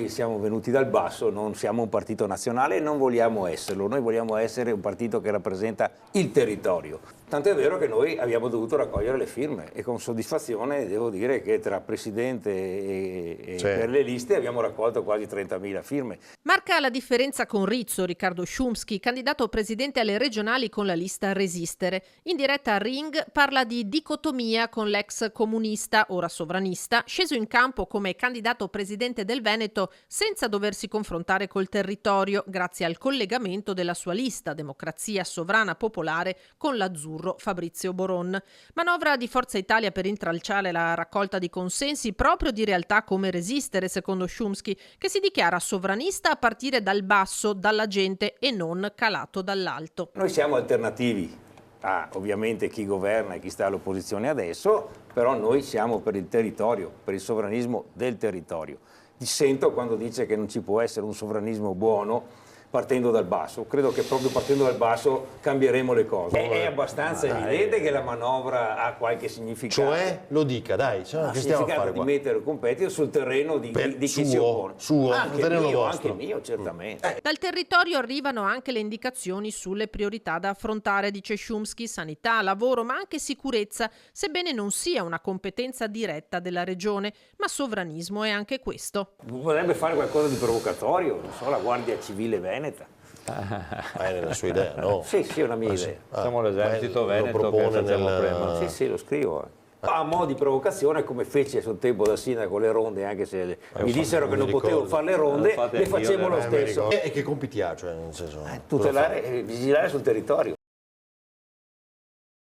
noi siamo venuti dal basso, non siamo un partito nazionale e non vogliamo esserlo, noi vogliamo essere un partito che rappresenta il territorio. Tanto è vero che noi abbiamo dovuto raccogliere le firme e con soddisfazione devo dire che tra presidente e per le liste abbiamo raccolto quasi 30.000 firme. Marca la differenza con Rizzo, Riccardo Szumski, candidato presidente alle regionali con la lista Resistere. In diretta a Ring parla di dicotomia con l'ex comunista, ora sovranista, sceso in campo come candidato presidente del Veneto senza doversi confrontare col territorio grazie al collegamento della sua lista Democrazia Sovrana Popolare con l'azzurro Fabrizio Boron. Manovra di Forza Italia per intralciare la raccolta di consensi proprio di realtà come Resistere, secondo Szumski, che si dichiara sovranista a partire dal basso, dalla gente e non calato dall'alto. Noi siamo alternativi a ovviamente chi governa e chi sta all'opposizione adesso, però noi siamo per il territorio, per il sovranismo del territorio. Dissento quando dice che non ci può essere un sovranismo buono partendo dal basso. Credo che proprio partendo dal basso cambieremo le cose. È abbastanza evidente che la manovra ha qualche significato. Cioè, lo dica, dai, cioè, che stiamo a fare qua? Di mettere il competitor sul terreno di chi si oppone. Anche terreno vostro. Anche mio, certamente. Dal territorio arrivano anche le indicazioni sulle priorità da affrontare, dice Szumski, sanità, lavoro, ma anche sicurezza, sebbene non sia una competenza diretta della regione, ma sovranismo è anche questo. Potrebbe fare qualcosa di provocatorio, non so, la Guardia Civile Veneta. È nella sua idea, no? Sì, è una mia idea. Siamo l'esercito veneto lo propone che facciamo prima. Sì, lo scrivo. A mo' di provocazione, come feci a suo tempo da sindaco le ronde, anche se mi dissero che non potevo fare le ronde, le facevo lo stesso. E che compiti ha? Cioè, nel senso, Tutelare e vigilare sul territorio.